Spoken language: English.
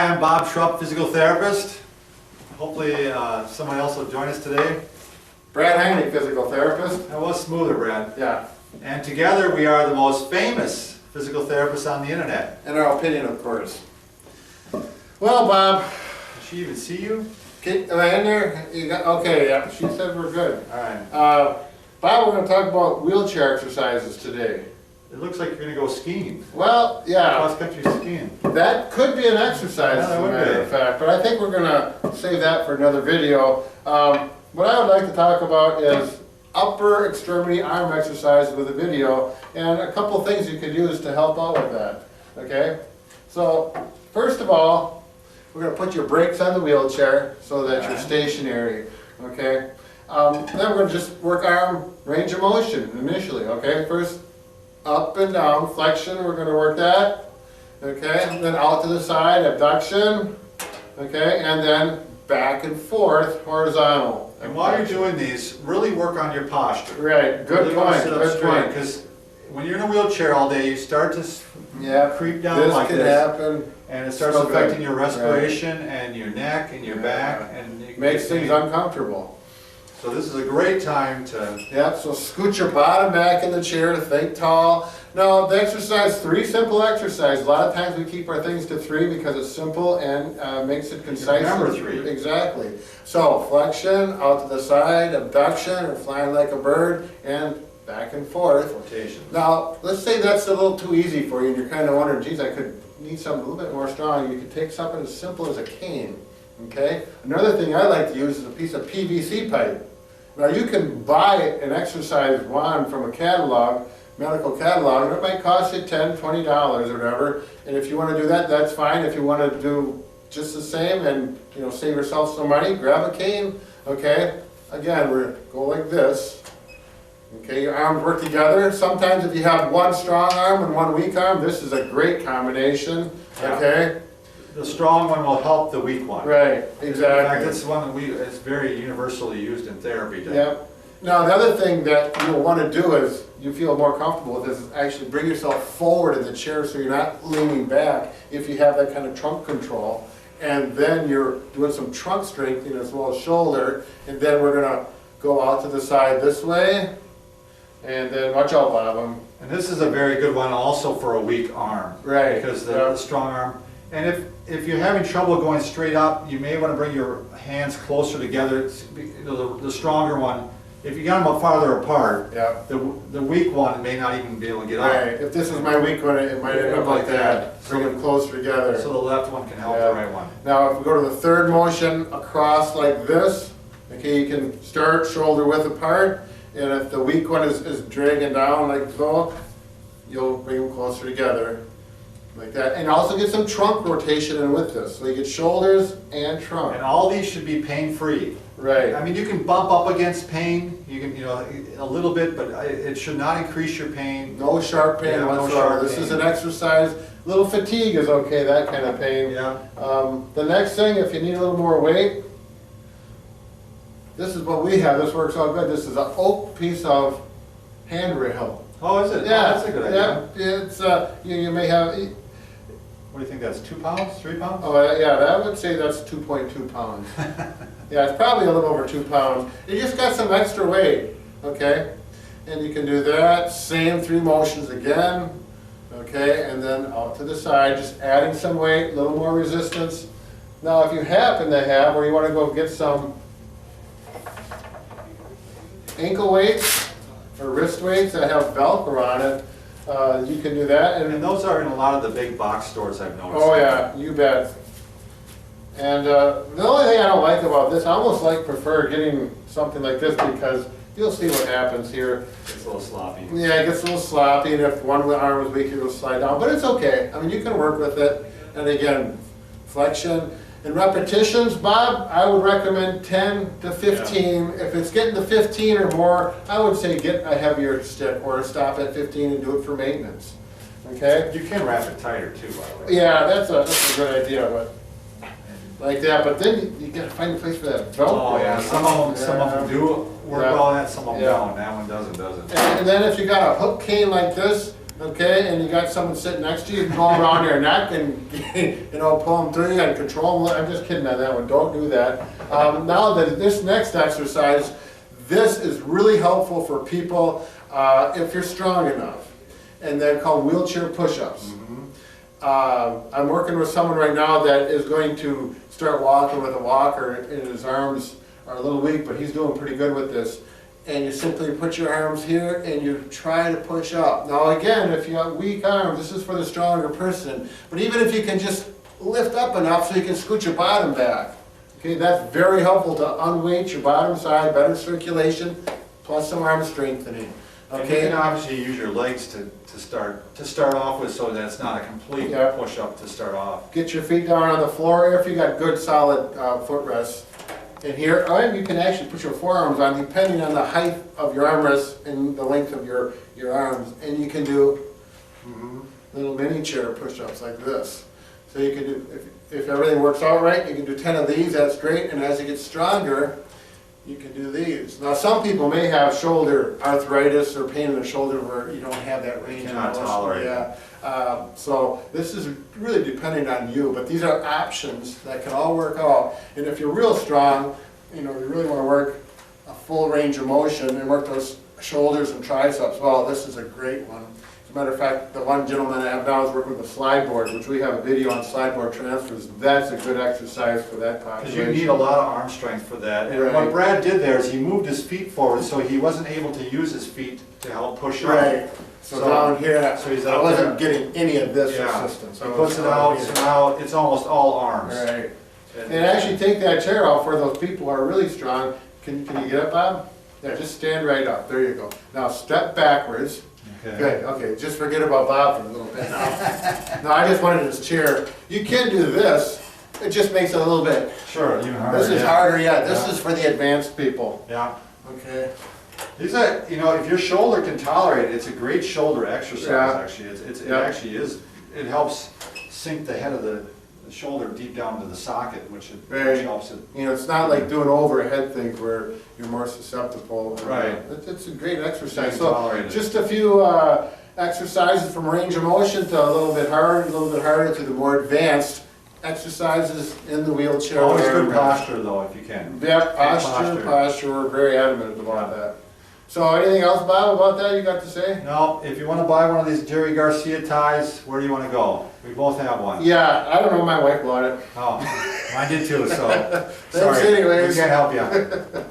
Hi, I'm Bob Schrupp, physical therapist. Hopefully someone else will join us today. Brad Heineck, physical therapist. That was smoother, Brad. Yeah. And together we are the most famous physical therapists on the internet. In our opinion, of course. Well, Bob. Did she even see you? Am I in there? You got, okay, yeah. She said we're good. All right. Bob, we're going to talk about wheelchair exercises today. It looks like you're going to go skiing. Well, yeah. Cross-country skiing. That could be an exercise, as a matter of fact, but I think we're going to save that for another video. What I would like to talk about is upper extremity arm exercises with a video, and a couple things you could use to help out with that. Okay? So, first of all, we're going to put your brakes on the wheelchair so that you're stationary. Okay? Then we're going to just work arm range of motion initially. Okay? First, up and down, flexion, we're going to work that. Okay? And then out to the side, abduction. Okay? And then back and forth, horizontal. And while you're doing these, really work on your posture. Right, good Really point, sit up good straight, point. because when you're in a wheelchair all day, you start to creep down This like could this. happen. And it starts So good. affecting your respiration and your neck and your back. And you Makes get things pain. uncomfortable. So this is a great time to... Yeah, so scoot your bottom back in the chair to think tall. Now, the exercise, 3 simple exercises. A lot of times we keep our things to 3 because it's simple and makes it concise. Remember 3. Exactly. So, flexion, out to the side, abduction, or flying like a bird, and back and forth. Rotation. Now, let's say that's a little too easy for you and you're kind of wondering, geez, I could need something a little bit more strong. You could take something as simple as a cane. Okay? Another thing I like to use is a piece of PVC pipe. Now, you can buy an exercise wand from a catalog, medical catalog, and it might cost you $10, $20 or whatever. And if you want to do that, that's fine. If you want to do just the same and, you know, save yourself some money, grab a cane. Okay? Again, we're go like this. Okay, your arms work together. Sometimes if you have one strong arm and one weak arm, this is a great combination. Yeah. Okay? The strong one will help the weak one. Right, In exactly. fact, it's one that it's very universally used in therapy. Yep. Now, the other thing that you'll want to do is, you feel more comfortable with, is actually bring yourself forward in the chair so you're not leaning back if you have that kind of trunk control. And then you're doing some trunk strengthening as well as shoulder. And then we're going to go out to the side this way. And then watch out, Bob. And this is a very good one also for a weak arm. Right. Because the strong arm. And if you're having trouble going straight up, you may want to bring your hands closer together. The stronger one, if you got them farther apart, Yeah. the weak one may not even be able to get up. Right. If this is my weak one, it might end up like that. Bring them closer together. So the left one can help the right one. Now, if we go to the third motion, across like this, okay, you can start shoulder width apart, and if the weak one is dragging down like so, you'll bring them closer together, like that. And also get some trunk rotation in with this, so you get shoulders and trunk. And all these should be pain-free. Right. I mean, you can bump up against pain, you can, a little bit, but it should not increase your pain. No sharp pain Yeah, no whatsoever. sharp This pain. is an exercise. Little fatigue is okay, that kind of pain. Yeah. The next thing, if you need a little more weight, this is what we have. This works out good. This is an oak piece of handrail. Oh, is it? Yeah, Oh, that's a good idea. yeah. It's you may have. What do you think, that's 2 pounds, 3 pounds? Oh yeah, I would say that's 2.2 pounds. Yeah, it's probably a little over 2 pounds. You just got some extra weight, okay? And you can do that. Same 3 motions again, okay? And then out to the side, just adding some weight, a little more resistance. Now, if you happen to have, or you want to go get some ankle weights or wrist weights that have Velcro on it, you can do that. And those are in a lot of the big box stores, I've noticed. Oh yeah, you bet. And the only thing I don't like about this, I almost prefer getting something like this because you'll see what happens here. It's a little sloppy. Yeah, it gets a little sloppy, and if one arm is weak, it'll slide down. But it's okay. I mean, you can work with it. And again, flexion. And repetitions, Bob, I would recommend 10 to 15. Yeah. If it's getting to 15 or more, I would say get a heavier stick or stop at 15 and do it for maintenance. Okay? You can wrap it tighter too, by the way. Yeah, that's a good idea, but like that. But then you gotta find a place for that Velcro. Oh yeah, some of them do work well on that, some of them don't. That one doesn't. And then if you got a hook cane like this, okay, and you got someone sitting next to you, you can go around their neck and, you know, pull them through you and control them. I'm just kidding on that one, don't do that. Now this next exercise, this is really helpful for people if you're strong enough, and they're called wheelchair push-ups. I'm working with someone right now that is going to start walking with a walker, and his arms are a little weak, but he's doing pretty good with this. And you simply put your arms here and you try to push up. Now again, if you have weak arms, this is for the stronger person, but even if you can just lift up enough so you can scoot your bottom back, okay, that's very helpful to unweight your bottom side, better circulation, plus some arm strengthening. Okay. And Okay. you can obviously use your legs to start off with, so that it's not a complete push-up to start off. Get your feet down on the floor if you got good solid footrests. And here, and you can actually put your forearms on depending on the height of your armrest and the length of your arms. And you can do little mini chair push-ups like this. So you can do, if everything works out right, you can do 10 of these, that's great. And as you get stronger, you can do these. Now some people may have shoulder arthritis or pain in the shoulder where you don't have that range of motion. Tolerate. Yeah. So this is really depending on you, but these are options that can all work out. And if you're real strong, you know, you really want to work a full range of motion and work those shoulders and triceps. Well, this is a great one. As a matter of fact, the one gentleman I have now is working with the slide board, which we have a video on slide board transfers. That's a good exercise for that population. Because you need a lot of arm strength for that. And what Brad did there is he moved his feet forward, so he wasn't able to use his feet to help push up. Right. So down here, so he's I wasn't getting any of this assistance. He puts it out, so now it's almost all arms. Right. And actually take that chair off for those people who are really strong. Can you get up, Bob? Yeah, just stand right up. There you go. Now step backwards. Okay. Good, okay, just forget about Bob for a little bit now. No, I just wanted his chair. You can do this, it just makes it a little bit. Sure, even harder. This is harder, yeah. This is for the advanced people. Yeah. Okay. These are, you know, if your shoulder can tolerate it, it's a great shoulder exercise, actually. It actually is, it helps sink the head of the shoulder deep down to the socket, which helps it. You know, it's not like doing overhead things where you're more susceptible. Right. It's a great exercise. So just a few exercises from range of motion to a little bit harder to the more advanced exercises in the wheelchair. Always good posture though, if you can. Yeah, posture. We're very adamant about that. So anything else, Bob, about that you got to say? No, if you want to buy one of these Jerry Garcia ties, where do you want to go? We both have one. Yeah, I don't know, my wife bought it. Oh, mine did too, so Thanks anyways. We can't help you.